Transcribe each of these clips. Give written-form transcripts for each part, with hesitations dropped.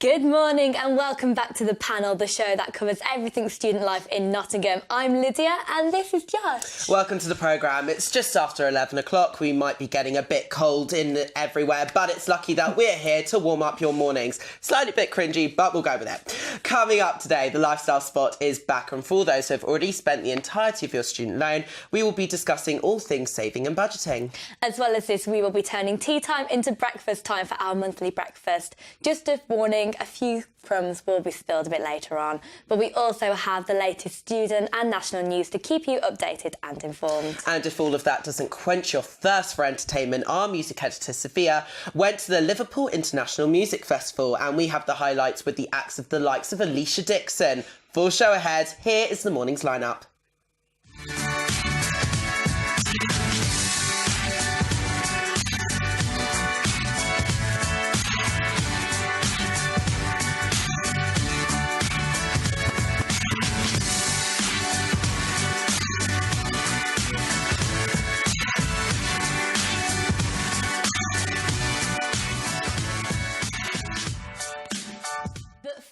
Good morning and welcome back to The Panel, the show that covers everything student life in Nottingham. I'm Lydia and this is Josh. Welcome to the programme. It's just after 11 o'clock. We might be getting a bit cold in everywhere, but it's lucky that we're here to warm up your mornings. Slightly bit cringy, but we'll go with it. Coming up today, the lifestyle spot is back, and for those who have already spent the entirety of your student loan, we will be discussing all things saving and budgeting. As well as this, we will be turning tea time into breakfast time for our monthly breakfast. Just a warning, a few crumbs will be spilled a bit later on, but we also have the latest student and national news to keep you updated and informed. And if all of that doesn't quench your thirst for entertainment, our music editor Sofia went to the Liverpool International Music Festival, and we have the highlights with the acts of the likes of Alicia Dixon. Full show ahead. Here is the morning's lineup.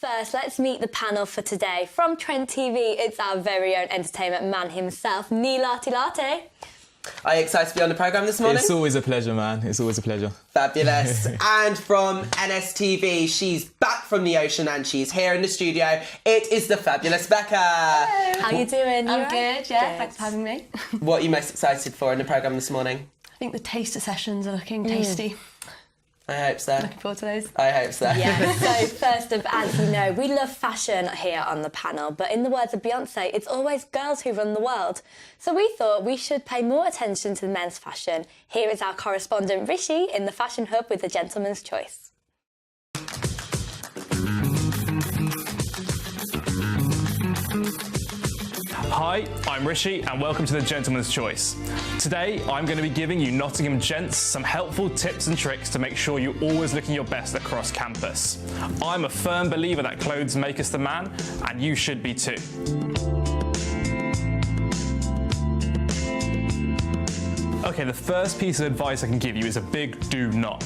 First, let's meet the panel for today. From Trent TV, it's our very own entertainment man himself, Neil Latte. Are you excited to be on the programme this morning? It's always a pleasure, man. It's always a pleasure. Fabulous. And from NSTV, she's back from the ocean and she's here in the studio. It is the fabulous Becca. Hello. How you doing? I'm good, yeah. Thanks for having me. What are you most excited for in the programme this morning? I think the taster sessions are looking tasty. I hope so. Looking forward to those. I hope so. Yeah, so first up, as you know, we love fashion here on the panel, but in the words of Beyonce, it's always girls who run the world. So we thought we should pay more attention to men's fashion. Here is our correspondent Rishi in the Fashion Hub with the Gentleman's Choice. Hi, I'm Rishi and welcome to the Gentleman's Choice. Today I'm going to be giving you Nottingham gents some helpful tips and tricks to make sure you're always looking your best across campus. I'm a firm believer that clothes make us the man, and you should be too. Okay, the first piece of advice I can give you is a big do not.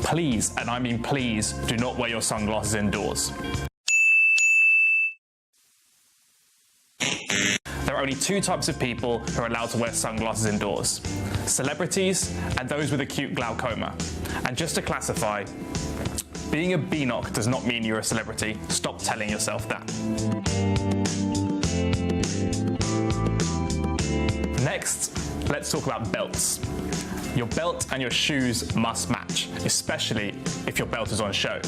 Please, and I mean please, do not wear your sunglasses indoors. There are only two types of people who are allowed to wear sunglasses indoors: celebrities and those with acute glaucoma. And just to classify, being a beanock does not mean you're a celebrity. Stop telling yourself that. Next, let's talk about belts. Your belt and your shoes must match, especially if your belt is on show.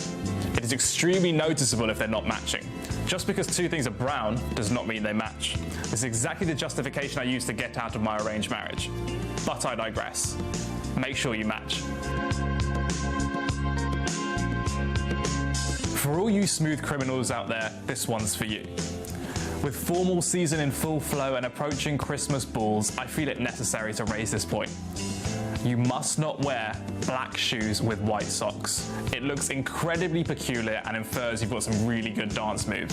It is extremely noticeable if they're not matching. Just because two things are brown does not mean they match. This is exactly the justification I used to get out of my arranged marriage. But I digress. Make sure you match. For all you smooth criminals out there, this one's for you. With formal season in full flow and approaching Christmas balls, I feel it necessary to raise this point. You must not wear black shoes with white socks. It looks incredibly peculiar and infers you've got some really good dance move.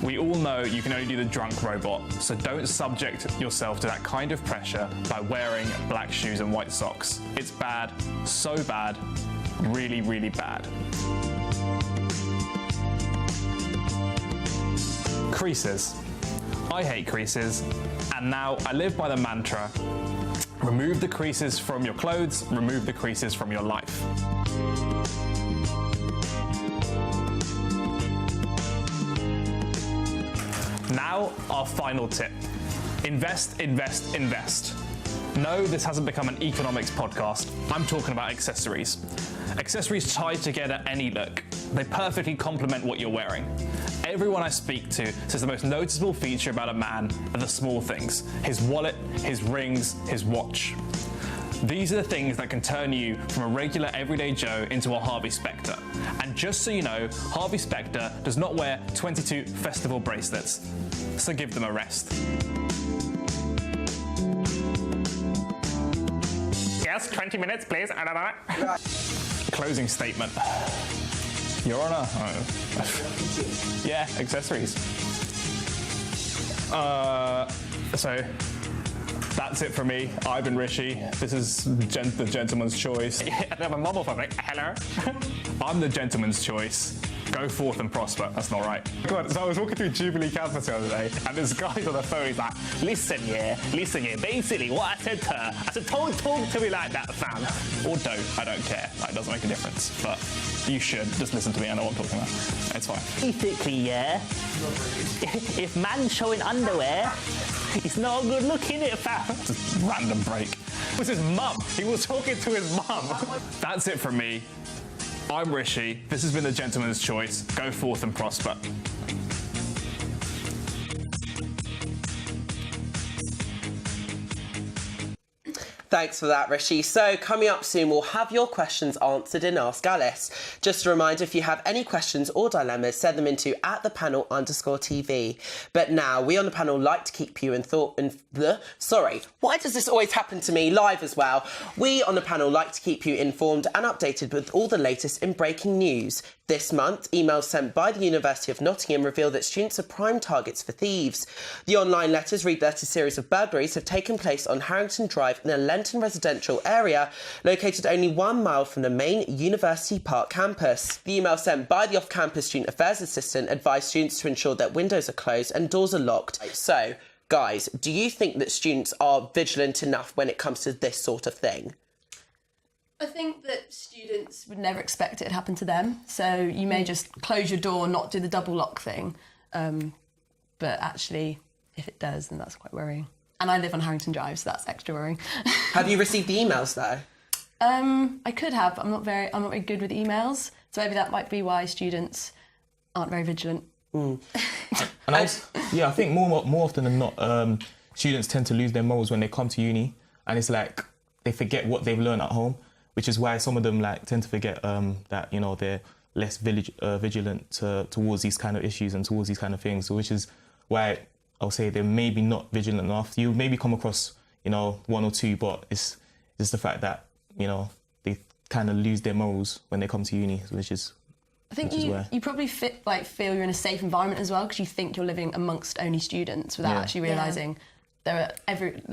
We all know you can only do the drunk robot, so don't subject yourself to that kind of pressure by wearing black shoes and white socks. It's bad, so bad, really, really bad. Creases. I hate creases, and now I live by the mantra: remove the creases from your clothes, remove the creases from your life. Now, our final tip. Invest, invest, invest. No, this hasn't become an economics podcast. I'm talking about accessories. Accessories tie together any look. They perfectly complement what you're wearing. Everyone I speak to says the most noticeable feature about a man are the small things: his wallet, his rings, his watch. These are the things that can turn you from a regular everyday Joe into a Harvey Specter. And just so you know, Harvey Specter does not wear 22 festival bracelets, so give them a rest. Yes, 20 minutes, please. Closing statement. Your Honour. Yeah, accessories. So that's it for me. I've been Rishi. This is the Gentleman's Choice. I have a mobile phone, like, hello. I'm the Gentleman's Choice, Go forth and prosper. That's not right. God, so I was walking through Jubilee campus the other day, and this guy's on the phone. He's like, listen, yeah. Basically, what I said to her, I said, don't talk to me like that, fam. Or don't. I don't care. Like, it doesn't make a difference. But you should. Just listen to me. I know what I'm talking about. It's fine. Basically, yeah. If man's showing underwear, it's not a good look, innit, fam? Just random break. It was his mum. He was talking to his mum. That's it from me. I'm Rishi. This has been the Gentleman's Choice. Go forth and prosper. Thanks for that, Rishi. So coming up soon, we'll have your questions answered in Ask Alice. Just a reminder, if you have any questions or dilemmas, send them into @thepanel_TV. But now, we on the panel like to keep you why does this always happen to me live as well? We on the panel like to keep you informed and updated with all the latest in breaking news. This month, emails sent by the University of Nottingham reveal that students are prime targets for thieves. The online letters read that a series of burglaries have taken place on Harrington Drive in a Lenton residential area located only 1 mile from the main University Park campus. The email sent by the off-campus student affairs assistant advised students to ensure that windows are closed and doors are locked. So, guys, do you think that students are vigilant enough when it comes to this sort of thing? I think that students would never expect it to happen to them. So you may just close your door and not do the double lock thing. But actually, if it does, then that's quite worrying. And I live on Harrington Drive, so that's extra worrying. Have you received the emails, though? I could have. I'm not very good with emails. So maybe that might be why students aren't very vigilant. And I think more often than not, students tend to lose their morals when they come to uni, and it's like they forget what they've learned at home, which is why some of them tend to forget that they're less vigilant towards these kind of issues and towards these kind of things. So which is why I'll say they're maybe not vigilant enough. You maybe come across one or two, but it's just the fact that they kind of lose their morals when they come to uni, which is. I think you probably feel you're in a safe environment as well, because you think you're living amongst only students without actually realising there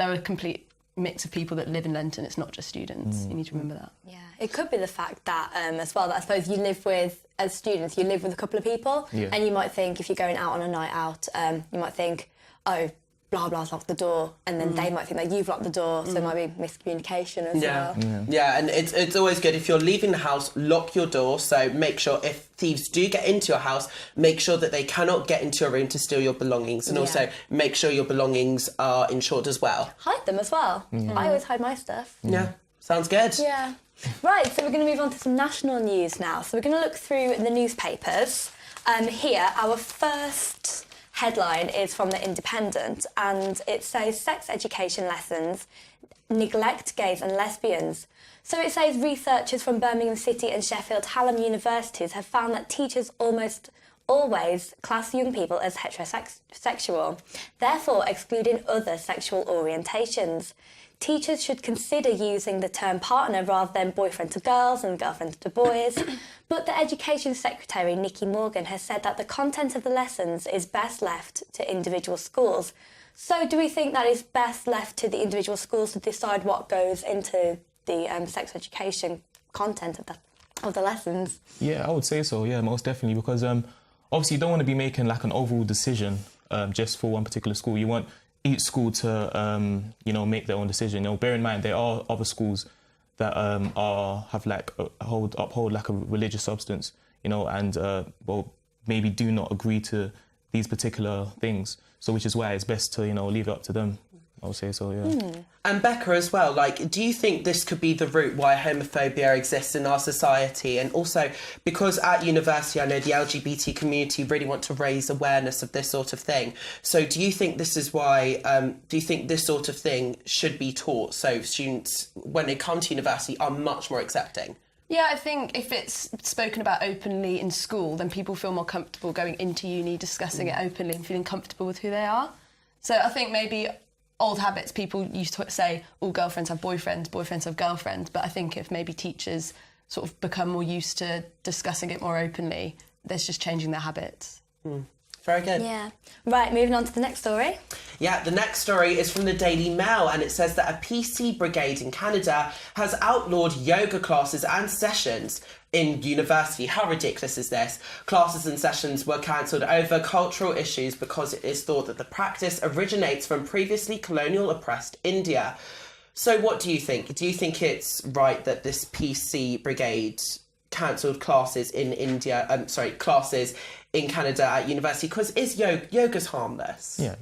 are a complete mix of people that live in Lenton. It's not just students. You need to remember that. Yeah, it could be the fact that as well, that I suppose you live with, as students, you live with a couple of people, and you might think if you're going out on a night out, you might think, oh, blah blah's locked the door, and then they might think that you've locked the door, so there might be miscommunication as well. Yeah, and it's always good if you're leaving the house, lock your door. So make sure if thieves do get into your house, make sure that they cannot get into your room to steal your belongings, and also make sure your belongings are insured as well. Hide them as well. I always hide my stuff. Yeah, sounds good. Yeah. Right, so we're going to move on to some national news now. So we're going to look through the newspapers. Here, our first headline is from The Independent, and it says sex education lessons neglect gays and lesbians. So it says researchers from Birmingham City and Sheffield Hallam universities have found that teachers almost always class young people as heterosexual, therefore excluding other sexual orientations. Teachers should consider using the term partner rather than boyfriend to girls and girlfriend to boys. But the Education Secretary, Nikki Morgan, has said that the content of the lessons is best left to individual schools. So do we think that it's best left to the individual schools to decide what goes into the sex education content of the lessons? Yeah, I would say so, yeah, most definitely, because obviously you don't want to be making an overall decision just for one particular school. You want each school to, make their own decision. Bear in mind, there are other schools that uphold a religious substance, and maybe do not agree to these particular things. So which is why it's best to, leave it up to them. I would say so, yeah. And Becca as well, do you think this could be the root why homophobia exists in our society? And also, because at university, I know the LGBT community really want to raise awareness of this sort of thing. So do you think this is why, do you think this sort of thing should be taught so students, when they come to university, are much more accepting? Yeah, I think if it's spoken about openly in school, then people feel more comfortable going into uni, discussing it openly and feeling comfortable with who they are. So I think maybe old habits, people used to say all girlfriends have boyfriends, boyfriends have girlfriends, but I think if maybe teachers sort of become more used to discussing it more openly, there's just changing their habits. Very good. Yeah. Right, moving on to the next story. Yeah, the next story is from the Daily Mail, and it says that a PC brigade in Canada has outlawed yoga classes and sessions in university. How ridiculous is this? Classes and sessions were cancelled over cultural issues because it is thought that the practice originates from previously colonial oppressed India. So what do you think? Do you think it's right that this PC brigade cancelled classes in India, classes in Canada at university? Because is yoga's harmless? Yeah.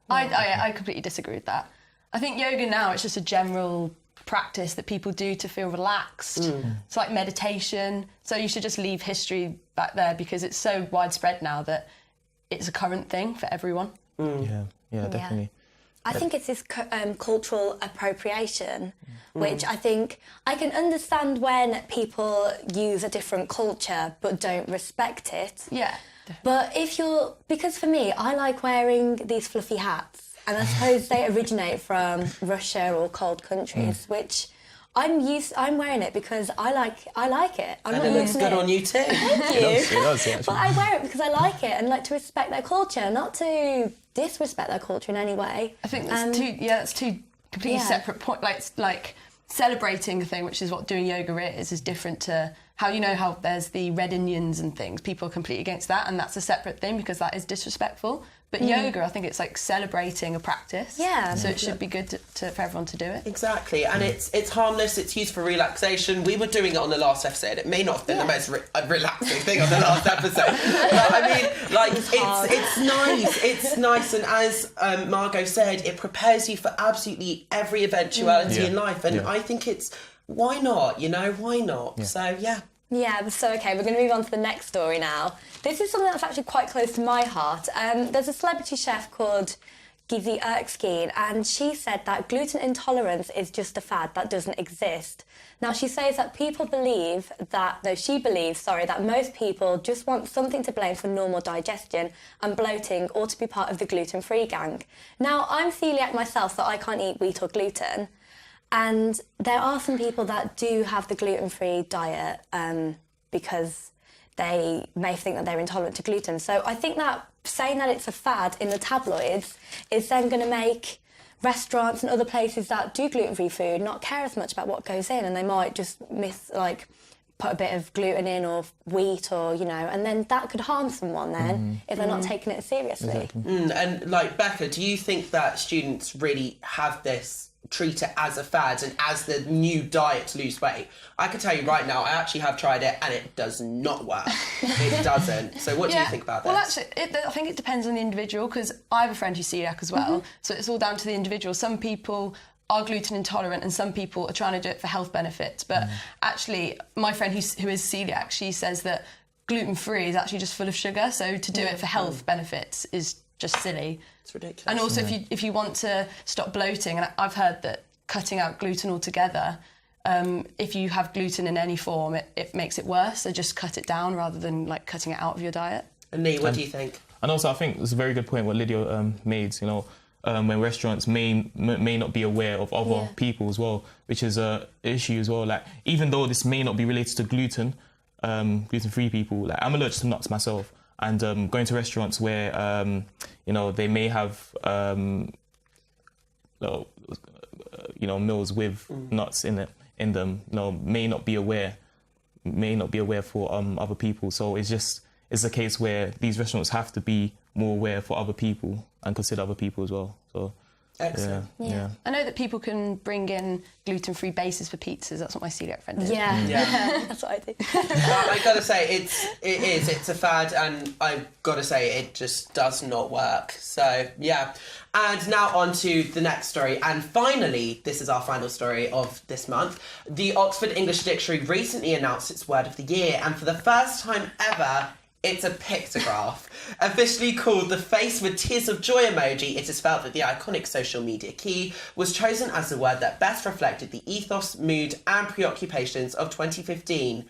I completely disagree with that. I think yoga now, it's just a general practice that people do to feel relaxed. It's like meditation. So you should just leave history back there because it's so widespread now that it's a current thing for everyone. Yeah, definitely. I think it's this cultural appropriation, which I think I can understand when people use a different culture but don't respect it. Yeah. But because for me, I like wearing these fluffy hats, and I suppose they originate from Russia or cold countries, which I'm wearing it because I like it. I'm And not it looks using good it. on you too. Thank you. It does, yeah, But I wear it because I like it and like to respect their culture, not to disrespect their culture in any way. I think that's two completely Yeah. separate points. Like celebrating a thing, which is what doing yoga is different to how there's the red Indians and things. People are completely against that, and that's a separate thing because that is disrespectful. But yoga, I think it's like celebrating a practice. Yeah. So it should be good for everyone to do it. Exactly, and it's harmless, it's used for relaxation. We were doing it on the last episode. It may not have been the most relaxing thing on the last episode, but I mean, like, it's nice, and as Margot said, it prepares you for absolutely every eventuality in life, and I think why not, why not? Yeah. So, yeah. Yeah, so okay, we're going to move on to the next story now. This is something that's actually quite close to my heart. There's a celebrity chef called Gizzy Erskine, and she said that gluten intolerance is just a fad that doesn't exist. Now, she says that she believes that most people just want something to blame for normal digestion and bloating or to be part of the gluten-free gang. Now, I'm celiac myself, so I can't eat wheat or gluten. And there are some people that do have the gluten-free diet because they may think that they're intolerant to gluten. So I think that saying that it's a fad in the tabloids is then going to make restaurants and other places that do gluten-free food not care as much about what goes in, and they might just put a bit of gluten in or wheat or, and then that could harm someone then if they're not taking it seriously. Exactly. And like, Becca, do you think that students really have treat it as a fad and as the new diet to lose weight? I can tell you right now, I actually have tried it and it does not work. It doesn't. So what do you think about this? Well, actually, I think it depends on the individual, because I have a friend who's celiac as well, so it's all down to the individual. Some people are gluten intolerant and some people are trying to do it for health benefits, but actually my friend who is celiac, she says that gluten-free is actually just full of sugar, so to do it for health benefits is just silly. It's ridiculous. And also if you want to stop bloating, and I've heard that cutting out gluten altogether, if you have gluten in any form, it makes it worse, so just cut it down rather than like cutting it out of your diet. And Nee, what do you think? And also I think it's a very good point what Lydia made, when restaurants may not be aware of other people as well, which is an issue as well. Like, even though this may not be related to gluten-free people, like, I'm allergic to nuts myself, and going to restaurants where they may have meals with nuts in them, may not be aware for other people. So it's a case where these restaurants have to be more aware for other people and consider other people as well. So excellent. Yeah. I know that people can bring in gluten-free bases for pizzas. That's what my celiac friend did. Yeah. That's what I do. I gotta say, it's a fad, and I've gotta say it just does not work. So yeah. And now on to the next story, and finally, this is our final story of this month. The Oxford English Dictionary recently announced its word of the year, and for the first time ever, it's a pictograph. Officially called the face with tears of joy emoji, it is felt that the iconic social media key was chosen as the word that best reflected the ethos, mood and preoccupations of 2015.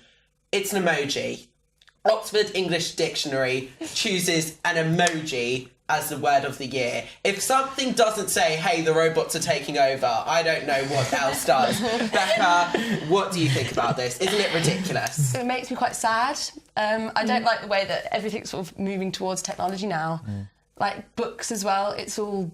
It's an emoji. Oxford English Dictionary chooses an emoji as the word of the year. If something doesn't say, hey, the robots are taking over, I don't know what else does. Becca, what do you think about this? Isn't it ridiculous? It makes me quite sad. I don't like the way that everything's sort of moving towards technology now. Like books as well, it's all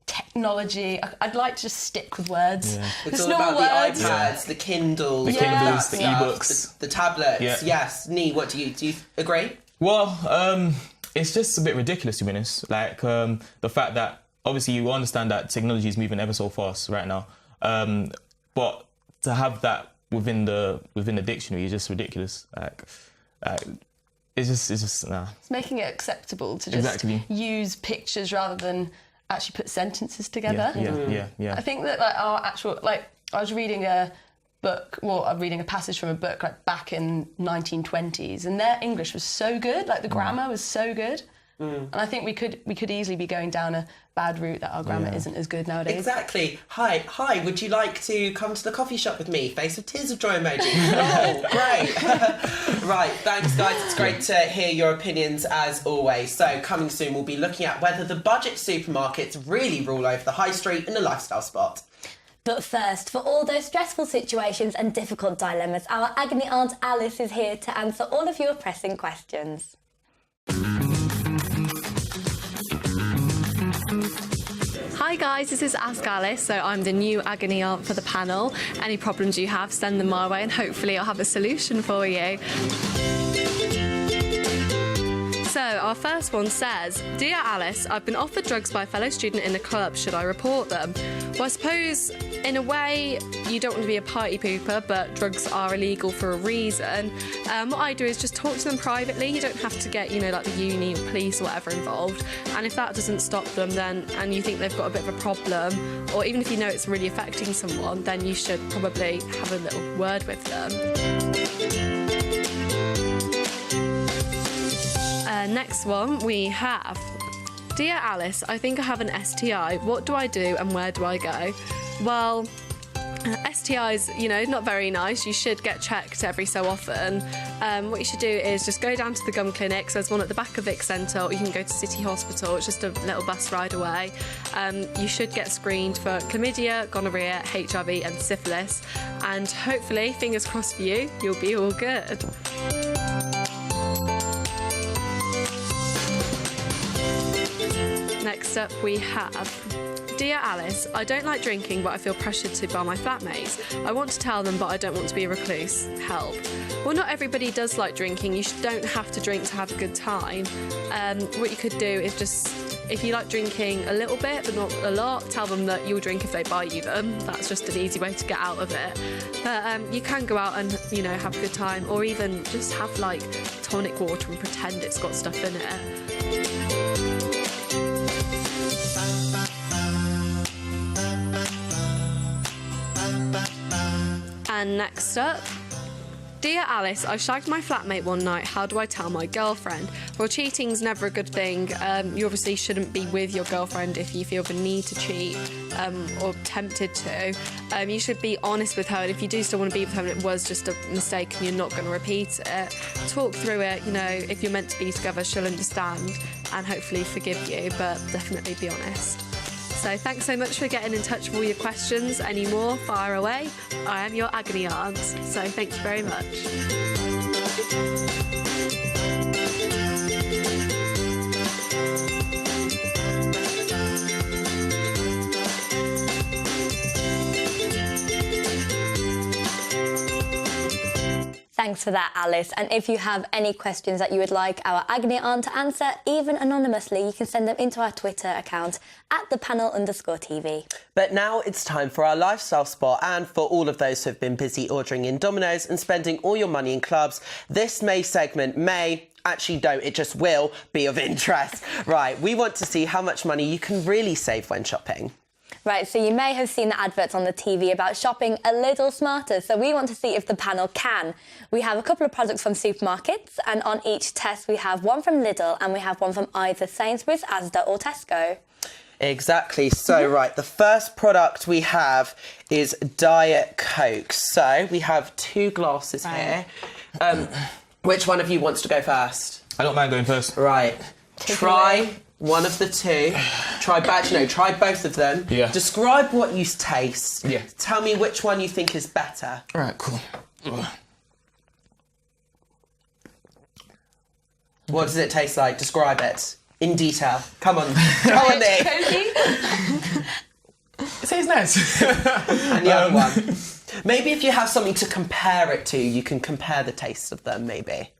technology. I'd like to just stick with words. Yeah. It's Just all about normal the iPads, the Kindles, The Kindles, the stuff, ebooks. the tablets. Yeah. Yes. Nee, what do you agree? Well, it's just a bit ridiculous, to be honest. Like, the fact that, obviously, you understand that technology is moving ever so fast right now. But to have that within the dictionary is just ridiculous. Like it's just nah. It's making it acceptable to just use pictures rather than actually put sentences together. Yeah. I think that I was reading a book, I'm reading a passage from a book like back in 1920s, and their English was so good, like the grammar was so good. And I think we could easily be going down a bad route that our grammar isn't as good nowadays. Exactly. Hi, would you like to come to the coffee shop with me? Face of tears of joy emoji. Oh, great. Right, thanks guys. It's great to hear your opinions as always. So coming soon, we'll be looking at whether the budget supermarkets really rule over the high street in a lifestyle spot. But first, for all those stressful situations and difficult dilemmas, our agony aunt Alice is here to answer all of your pressing questions. Hi guys, this is Ask Alice, so I'm the new agony aunt for the panel. Any problems you have, send them my way and hopefully I'll have a solution for you. So our first one says, Dear Alice, I've been offered drugs by a fellow student in the club. Should I report them? Well, I suppose in a way you don't want to be a party pooper, but drugs are illegal for a reason. What I do is just talk to them privately. You don't have to get, like the uni or police or whatever involved. And if that doesn't stop them, then and you think they've got a bit of a problem, or even if you know it's really affecting someone, then you should probably have a little word with them. Next one we have, Dear Alice, I think I have an STI. What do I do and where do I go? Well, STIs, not very nice. You should get checked every so often. What you should do is just go down to the gum clinics. There's one at the back of Vic Centre, or you can go to City Hospital. It's just a little bus ride away. You should get screened for chlamydia, gonorrhea, HIV and syphilis. And hopefully, fingers crossed for you, you'll be all good. Next up we have, Dear Alice, I don't like drinking but I feel pressured to by my flatmates. I want to tell them but I don't want to be a recluse. Help. Well, not everybody does like drinking. You don't have to drink to have a good time. What you could do is just, if you like drinking a little bit but not a lot, tell them that you'll drink if they buy you them. That's just an easy way to get out of it. But you can go out and, have a good time, or even just have like tonic water and pretend it's got stuff in it. And next up, Dear Alice, I shagged my flatmate one night. How do I tell my girlfriend? Well, cheating's never a good thing. You obviously shouldn't be with your girlfriend if you feel the need to cheat or tempted to. You should be honest with her, and if you do still want to be with her and it was just a mistake and you're not going to repeat it, talk through it. If you're meant to be together, she'll understand and hopefully forgive you, but definitely be honest. So thanks so much for getting in touch with all your questions. Any more, fire away. I am your agony aunt, so thank you very much. Thanks for that, Alice. And if you have any questions that you would like our agony aunt to answer, even anonymously, you can send them into our Twitter account @thepanel_TV. But now it's time for our lifestyle spot, and for all of those who have been busy ordering in Domino's and spending all your money in clubs, this May segment it just will be of interest. Right, we want to see how much money you can really save when shopping. Right, so you may have seen the adverts on the TV about shopping a little smarter, so we want to see if the panel can. We have a couple of products from supermarkets, and on each test we have one from Lidl and we have one from either Sainsbury's, Asda or Tesco. Exactly. So, right, the first product we have is Diet Coke. So, we have 2 glasses here. Which one of you wants to go first? I don't mind going first. Right. Try one of the two. Try both of them. Yeah. Describe what you taste. Yeah. Tell me which one you think is better. All right, cool. What does it taste like? Describe it in detail. Come on. Come on, Nick. Cody? It tastes nice. And the other one. Maybe if you have something to compare it to, you can compare the taste of them, maybe.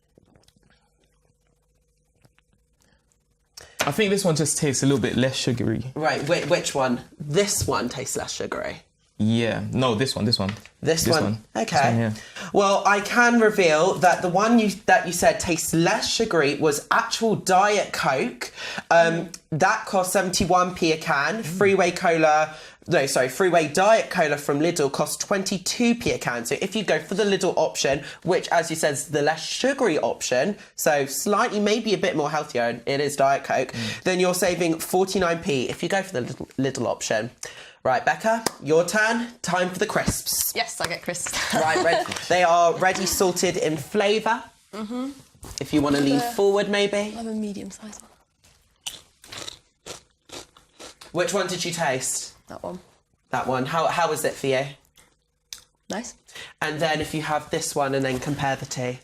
I think this one just tastes a little bit less sugary. Right, which one? This one tastes less sugary. Yeah. No, this one. This one? Okay. This one, yeah. Well, I can reveal that the one that you said tastes less sugary was actual Diet Coke. That cost 71p a can. Freeway Diet Cola from Lidl costs 22p a can. So if you go for the Lidl option, which, as you said, is the less sugary option, so slightly, maybe a bit more healthier, and it is Diet Coke, then you're saving 49p if you go for the Lidl option. Right, Becca, your turn. Time for the crisps. Yes, I get crisps. Right, they are ready salted in flavour. Mm-hmm. If you want to lean forward, maybe. I have a medium-sized one. Which one did you taste? That one. That one. How was it for you? Nice. And then if you have this one and then compare the two.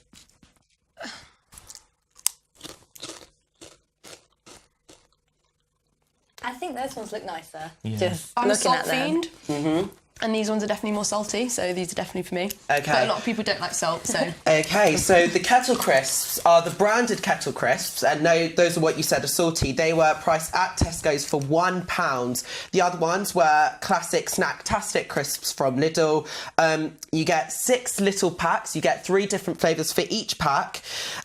I think those ones look nicer. Yeah. Just I'm a looking salt at them. fiend. Mm-hmm. And these ones are definitely more salty, so these are definitely for me. Okay. But a lot of people don't like salt, so... Okay, so the kettle crisps are the branded kettle crisps, and no, those are what you said are salty. They were priced at Tesco's for £1. The other ones were classic Snacktastic crisps from Lidl. You get 6 little packs. You get 3 different flavours for each pack,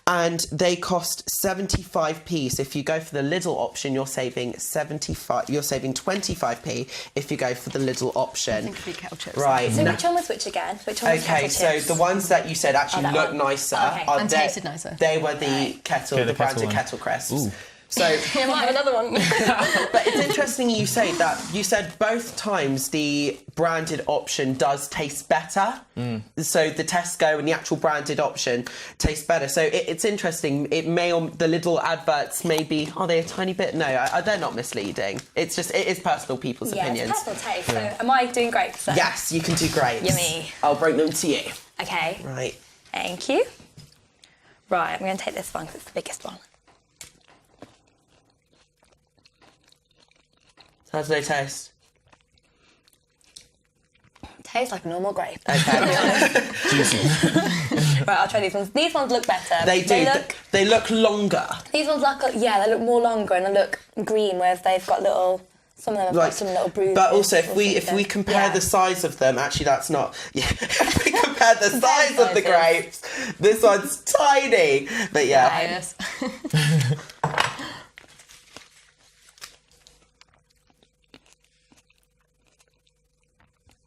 and they cost 75p. So if you go for the Lidl option, you're saving 25p. If you go for the Lidl option. Kettle chips. Right. So which one was which again? Which one was Okay, kettle chips? so the ones that you said actually that look one. nicer. Okay. Are And they- tasted nicer. They were the Yeah, the the branded kettle kettle one. crisps. Ooh. So, I might have another one. but it's interesting you say that. You said both times the branded option does taste better. So the Tesco and the actual branded option taste better. So it's interesting. It may, the little adverts may be, are they a tiny bit? No, they're not misleading. It's just, it is personal people's Yeah, opinions. it's personal taste. So am I doing grapes then? Yes, you can do grapes. Yummy. I'll bring them to you. Okay. Right. Thank you. Right, I'm going to take this one because it's the biggest one. How do they taste? Tastes like a normal grape. Okay. Right, I'll try these ones. These ones look better. They do. They look longer. These ones look, they look more longer and they look green, whereas they've got little. Some of them have got some little bruises. But also, if or we something. compare Yeah. the size of them, actually, that's not. Yeah, if we compare the size of the sizes. grapes, this one's tiny. But yeah. Yes.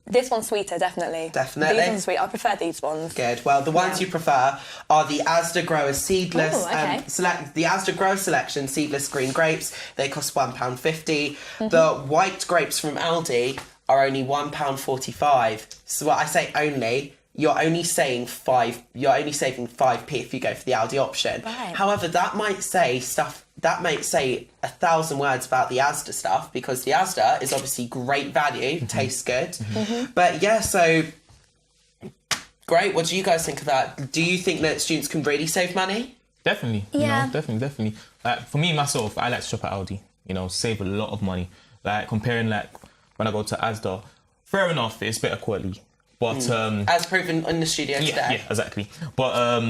This one's sweeter, definitely. Definitely. These ones sweet. I prefer these ones. Good. Well, the ones you prefer are the Asda Grower Seedless Oh, okay. the Asda Grower Selection Seedless Green Grapes. They cost £1.50. The white grapes from Aldi are only £1.45. So what I say only, you're only saving 5p if you go for the Aldi option. Right. However, that might say 1,000 words about the Asda stuff, because the Asda is obviously great value, tastes good. But yeah, so great. What do you guys think of that? Do you think that students can really save money? Definitely. Yeah. You know, definitely. Like, for me, myself, I like to shop at Aldi. You know, save a lot of money. Like, comparing, like, when I go to Asda, fair enough, it's better quality. But, As proven in the studio today. yeah, exactly. But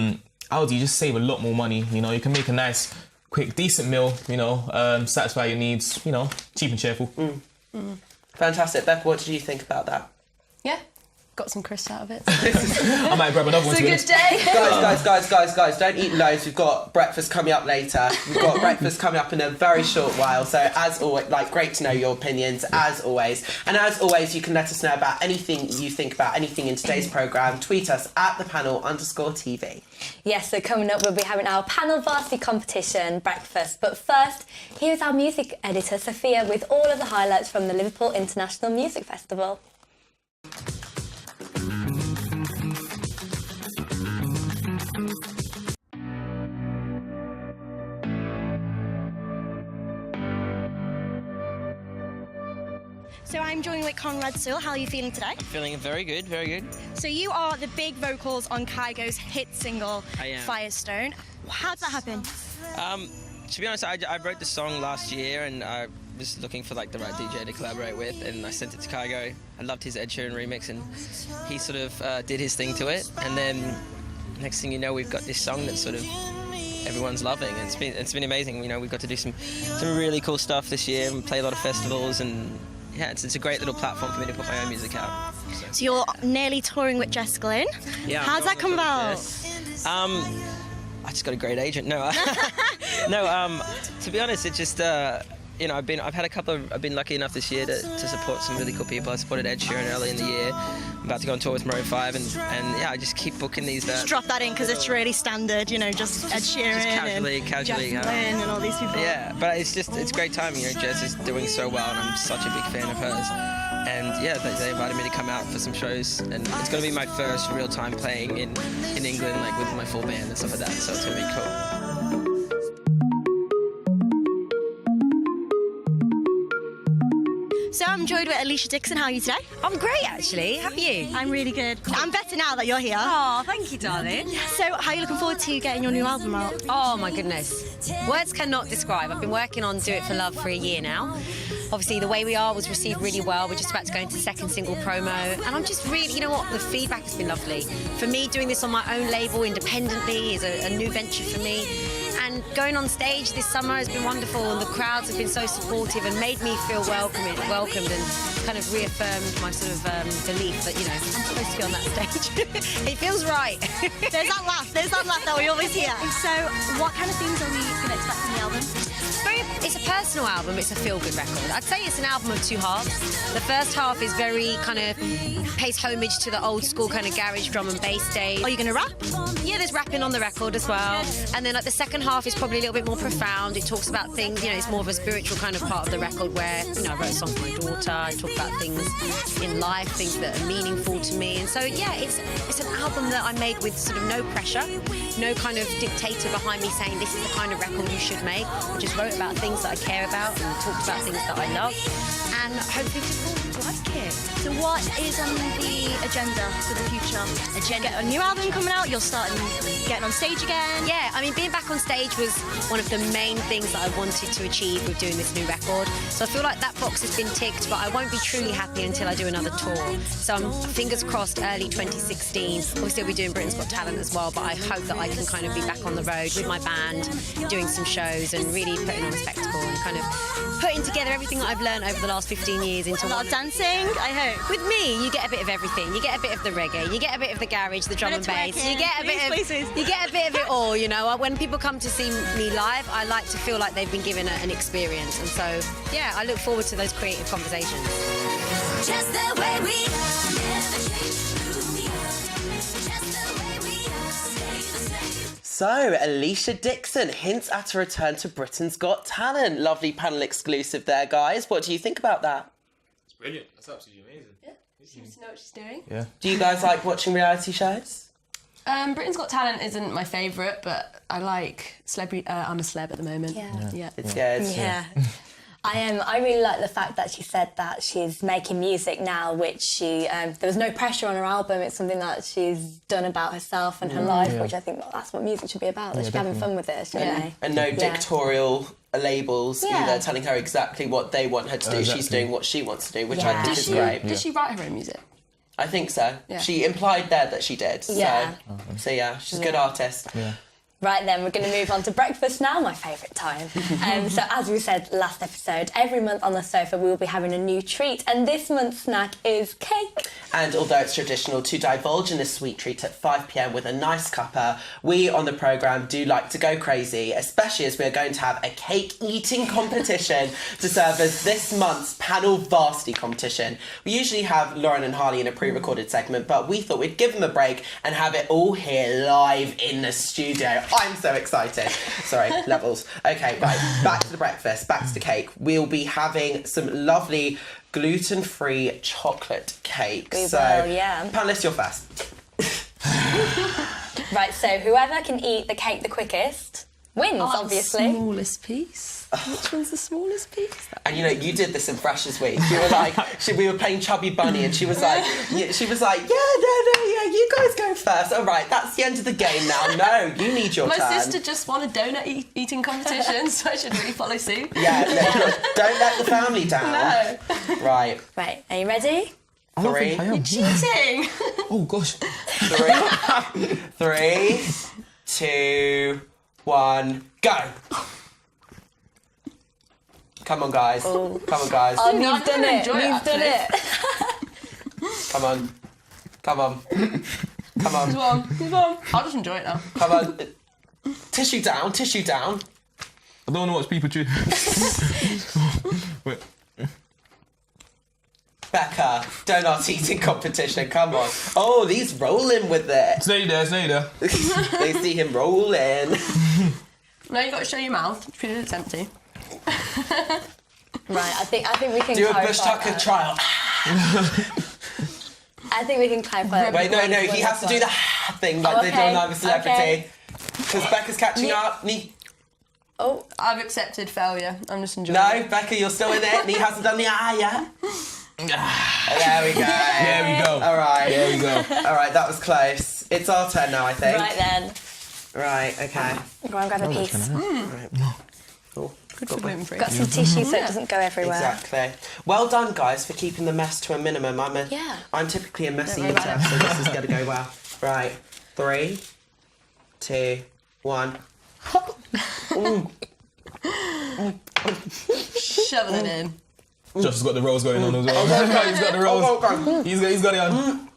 Aldi, you just save a lot more money. You know, you can make a nice, quick, decent meal, you know, satisfy your needs, you know, cheap and cheerful. Fantastic. Becca, what did you think about that? Yeah. Got some crisps out of it. I might grab another one. It's a to be good honest. day. Guys, don't eat loads. We've got breakfast coming up later. We've got breakfast coming up in a very short while. So as always, great to know your opinions, as always. And as always, you can let us know about anything you think about anything in today's programme. Tweet us at @thepanel_TV. Yes, so coming up, we'll be having our panel varsity competition breakfast. But first, here's our music editor, Sofia, with all of the highlights from the Liverpool International Music Festival. joining with Conrad Sewell. How are you feeling today? Feeling very good, very good. So you are the big vocals on Kygo's hit single, I am. Firestone. How did that happen? To be honest, I wrote the song last year and I was looking for like the right DJ to collaborate with, and I sent it to Kygo. I loved his Ed Sheeran remix and he sort of did his thing to it, and then next thing you know, we've got this song that sort of everyone's loving, and it's been amazing. You know, we've got to do some really cool stuff this year and play a lot of festivals, and yeah, it's a great little platform for me to put my own music out. So you're nearly touring with Jessica Lynn. Yeah. How's that come about? I just got a great agent. No, to be honest, it just you know, I've been lucky enough this year to support some really cool people. I supported Ed Sheeran early in the year. I'm about to go on tour with Maroon 5, and yeah, I just keep booking these. Just drop that in because it's really standard, you know, just Ed Sheeran and casually, Jessica Lynn and all these people. Yeah, but it's great timing. You know, Jess is doing so well, and I'm such a big fan of hers. And yeah, they invited me to come out for some shows, and it's going to be my first real time playing in England, like with my full band and stuff like that. So it's going to be cool. So I'm joined with Alicia Dixon. How are you today? I'm great, actually. How are you? I'm really good. I'm better now that you're here. Oh, thank you, darling. So how are you looking forward to getting your new album out? Oh, my goodness. Words cannot describe. I've been working on Do It For Love for a year now. Obviously, The Way We Are was received really well. We're just about to go into second single promo. And I'm just really, you know what, the feedback has been lovely. For me, doing this on my own label independently is a new venture for me. And going on stage this summer has been wonderful, and the crowds have been so supportive and made me feel welcomed and kind of reaffirmed my sort of belief that, you know, I'm supposed to be on that stage. It feels right. There's that laugh that we always hear. So what kind of things are we going to expect from the album? It's a personal album, it's a feel-good record. I'd say it's an album of two halves. The first half is very kind of pays homage to the old school kind of garage drum and bass days. Are you going to rap? Yeah, there's rapping on the record as well. And then like the second half is probably a little bit more profound. It talks about things, you know, it's more of a spiritual kind of part of the record where, you know, I wrote a song for my daughter, I talk about things in life, things that are meaningful to me. And so, yeah, it's an album that I made with sort of no pressure, no kind of dictator behind me saying this is the kind of record you should make. I just wrote about things that I care about and talked about things that I love, and hopefully people like it. So what is on the agenda for the future? Get a new album coming out, you'll start getting on stage again? Yeah, I mean, being back on stage was one of the main things that I wanted to achieve with doing this new record. So I feel like that box has been ticked, but I won't be truly happy until I do another tour. So I'm fingers crossed early 2016. Obviously I'll be doing Britain's Got Talent as well, but I hope that I can kind of be back on the road with my band, doing some shows and really putting on a spectacle and kind of putting together everything that I've learned over the last 15 years into a lot of dancing, I hope. With me, you get a bit of everything. You get a bit of the reggae, you get a bit of the garage, the drum and bass, you get a bit of it all, you know. When people come to see me live, I like to feel like they've been given an experience, and so yeah, I look forward to those creative conversations. Just the way we never change who we are. Just the way we are, stay the same. So, Alicia Dixon hints at a return to Britain's Got Talent. Lovely panel exclusive there, guys. What do you think about that? It's brilliant. That's absolutely amazing. Yeah, she seems to know what she's doing. Yeah. Do you guys like watching reality shows? Britain's Got Talent isn't my favourite, but I like Celebrity. I'm a celeb at the moment. Yeah. It's good. Yeah. I really like the fact that she said that she's making music now, which she there was no pressure on her album. It's something that she's done about herself and her life, which I think that's what music should be about. They should be having fun with it, shouldn't they? And no dictatorial labels either telling her exactly what they want her to do. She's doing what she wants to do, which I think is great. Did she write her own music? I think so. Yeah. She implied there that she did. Yeah. So yeah, she's a good artist. Yeah. Right then, we're going to move on to breakfast now, my favourite time. So as we said last episode, every month on the sofa we will be having a new treat, and this month's snack is cake. And although it's traditional to divulge in a sweet treat at 5 p.m. with a nice cuppa, we on the programme do like to go crazy, especially as we're going to have a cake eating competition to serve as this month's panel varsity competition. We usually have Lauren and Harley in a pre-recorded segment, but we thought we'd give them a break and have it all here live in the studio. I'm so excited. Sorry, levels. Okay, right, back to the breakfast, back to the cake. We'll be having some lovely gluten-free chocolate cakes. We will, yeah. Panelist, you're first. Right, so whoever can eat the cake the quickest wins, obviously. Smallest piece. Which one's the smallest piece? And you did this in Freshers Week. You were like, we were playing Chubby Bunny, and she was like, yeah, you guys go first. All right, that's the end of the game now. No, you need your My turn. sister just won a donut eating competition, so I should really follow suit. Yeah, no, don't let the family down. No. Right. Right, are you ready? I don't think I am. Cheating. Oh gosh. 3, 2, 1, go. Come on, guys. Oh. Come on, guys. Oh, No, you've done it. enjoy it, You've done it. Come on. Come on. Come on. Come on. I'll just enjoy it now. Come on. Tissue down. Tissue down. I don't want to watch people chew. Wait. Becca, donut eating competition. Come on. Oh, he's rolling with it. Stay there. They see him rolling. Now you've got to show your mouth. Pretty it's empty. Right, I think we can Do a clarify Bush Tucker that. trial. I think we can clarify. Wait, no, he has to do the thing like they do on I'm a Celebrity. Because Becca's catching up. Oh, I've accepted failure. I'm just enjoying No, it. Becca, you're still in it. And he hasn't done the yet. There we go. There we go. All right. There we go. All right, that was close. It's our turn now, I think. right then. Right, okay. Go and grab a piece. Right. Oh, Good for gluten free. Got some tissue so it doesn't go everywhere. exactly. Well done, guys, for keeping the mess to a minimum. Yeah. I'm typically a messy Don't worry eater, about so this is going to go well. Right. 3, 2, 1. Shovel it in. Josh has got the rolls going on as well. He's got the rolls. He's got it on.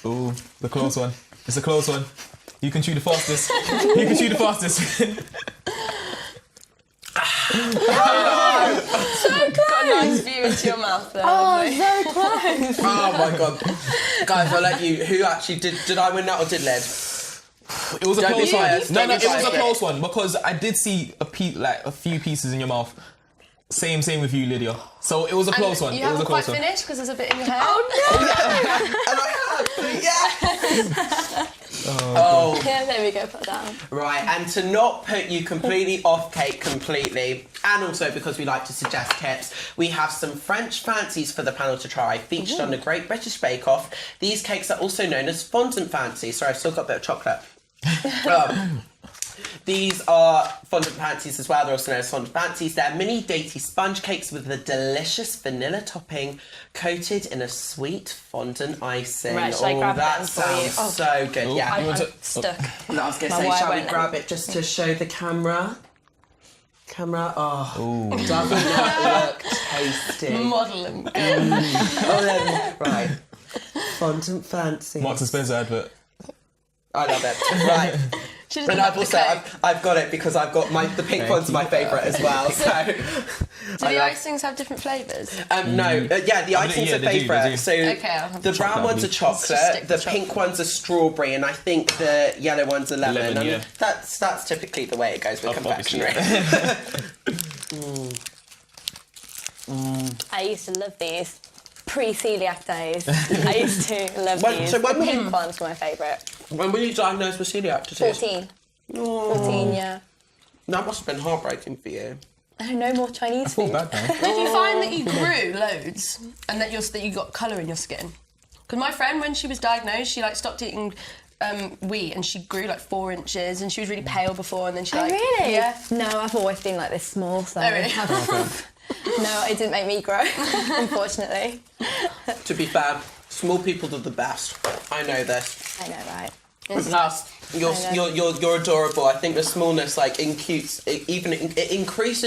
Ooh, the close one. It's a close one. You can chew the fastest. You can chew the fastest. So close. Got a nice view into your mouth there. Oh, so close. Oh my god. Guys, I'll let you. Who actually did I win that or did Led? It was a Don't close be one. biased, No, don't it be was a biased. close one because I did see a few pieces in your mouth. Same with you, Lydia. So it was a close one. You It was haven't a quite close one. finished because there's a bit in your hair. And I have. Oh. Yeah, there we go. Put that down. Right, and to not put you completely off cake completely, and also because we like to suggest tips, we have some French fancies for the panel to try, featured on the Great British Bake Off. These cakes are also known as fondant fancies. Sorry, I've still got a bit of chocolate. These are fondant fancies as well. They're also known as fondant fancies. They're mini dainty sponge cakes with a delicious vanilla topping coated in a sweet fondant icing. Right, shall I grab that them for you? sounds so good. Oh. Yeah. I'm stuck. I was going to My say, wire shall we won't let grab me. it just to show the camera? Oh, doesn't that look tasty? Model and go. Right. Fondant fancy. Marks and Spencer advert. I love it. Right. And I've also, I've got it because I've got the pink Thank one's you. my favourite as well. So, Do the icings have different flavours? no, the icing's yeah, a they do, favourite. they do. So Okay, I'll have the brown chocolate, one's a I believe. Let's just chocolate, stick the with pink one's a strawberry, and I think the yellow one's a lemon. Lemon, and yeah. that's typically the way it goes with Obviously. confectionery. I used to love these pre-celiac days. I used to love these. So when the were pink you- one's my favourite. When were you diagnosed with celiac disease? 14. Oh. 14, yeah. That must have been heartbreaking for you. Oh, no more Chinese I feel food. bad now. Did you find that you grew loads and that you got colour in your skin? Because my friend, when she was diagnosed, she stopped eating wheat and she grew 4 inches and she was really pale before and then she Oh, really? Yeah. No, I've always been this small, so... Oh, really? No, it didn't make me grow, unfortunately. To be fair, small people are the best. I know this. I know, right? Plus, you're adorable. I think the smallness it increases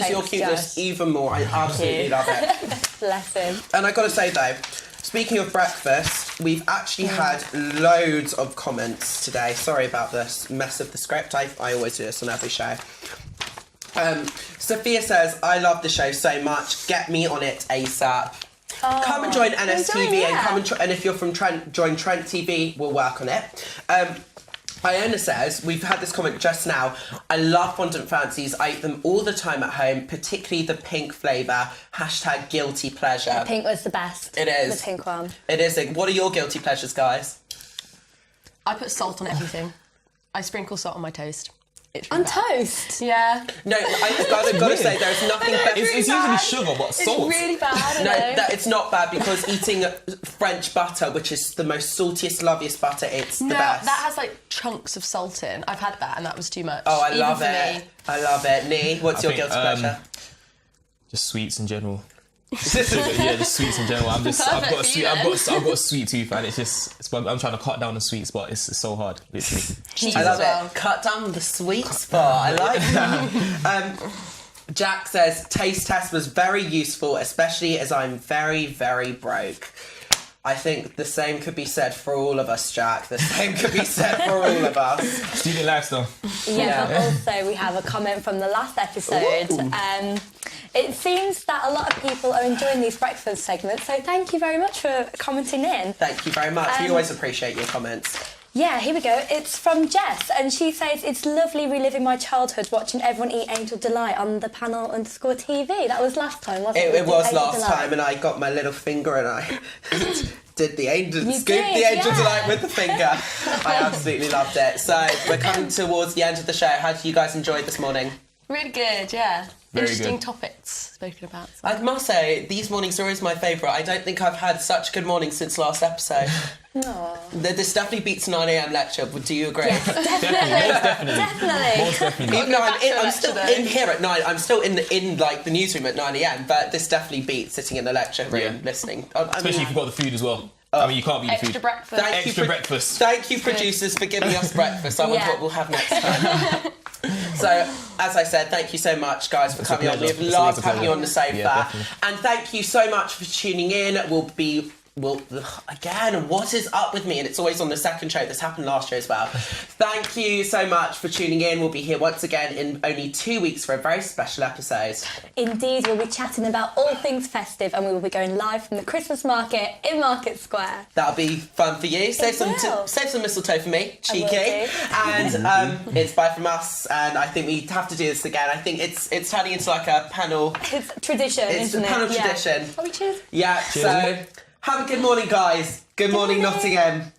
your Thanks, cuteness Josh. even more. I absolutely love it. Bless him. And I got to say though, speaking of breakfast, we've actually had loads of comments today. Sorry about this mess of the script. I always do this on every show. Sophia says, I love the show so much. Get me on it ASAP. Come and join NSTV and if you're from Trent, join Trent TV. We'll work on it. Iona says, we've had this comment just now, I love fondant fancies. I eat them all the time at home, particularly the pink flavour. # guilty pleasure. The pink was the best. It is. The pink one. It is. What are your guilty pleasures, guys? I put salt on everything. I sprinkle salt on my toast. It's On really bad. toast? Yeah. No, I've got to say there's nothing better. It's usually sugar, but salt. It's really bad. No, it's not bad because eating French butter, which is the most saltiest, loveliest butter, it's the best. That has like chunks of salt in. I've had that and that was too much. Oh, I Even love for it. me. I love it. Nee, what's your think, guilty pleasure? Just sweets in general. Yeah, just sweets in general. I've got a sweet tooth, and I'm trying to cut down the sweets, but it's so hard, literally. I love it. Cut down the sweet spot. I like that. Jack says, taste test was very useful, especially as I'm very, very broke. I think the same could be said for all of us, Jack. The same could be said for all of us. Student lifestyle. Yeah, but also we have a comment from the last episode. It seems that a lot of people are enjoying these breakfast segments, so thank you very much for commenting in. Thank you very much. We always appreciate your comments. Yeah, here we go. It's from Jess, and she says, it's lovely reliving my childhood watching everyone eat Angel Delight on the panel_TV. That was last time, wasn't it? It was Angel last Delight. time, and I got my little finger and I did the angel, You scooped did, the Angel yeah. Delight with the finger. I absolutely loved it. So we're coming towards the end of the show. How did you guys enjoy this morning? Really good, yeah. Very Interesting good. topics spoken about. I must say, these mornings are always my favourite. I don't think I've had such a good morning since last episode. This definitely beats 9 a.m. lecture. Do you agree? Definitely. Most definitely. Even though I'm lecture still though. in here at 9, I'm still in the newsroom at 9 a.m. But this definitely beats sitting in the lecture room Yeah. listening. Especially if you've got the food as well. I mean, you can't beat the Extra food. breakfast. Extra breakfast. Thank you, producers, for giving us breakfast. I wonder Yeah. what we'll have next time. So, as I said, thank you so much, guys, for coming on. pleasure. We've It's loved always a having you pleasure. on the sofa. Yeah, definitely. And thank you so much for tuning in. Again, what is up with me? And it's always on the second show. This happened last year as well. Thank you so much for tuning in. We'll be here once again in only 2 weeks for a very special episode. Indeed, we'll be chatting about all things festive, and we will be going live from the Christmas market in Market Square. That'll be fun for you. Save some mistletoe for me, cheeky. do. And it's bye from us. And I think we have to do this again. I think it's turning into like a panel. It's tradition, It's isn't a panel it? tradition. Yeah. Shall we choose? Yeah. So have a good morning, guys. Good morning, Nottingham.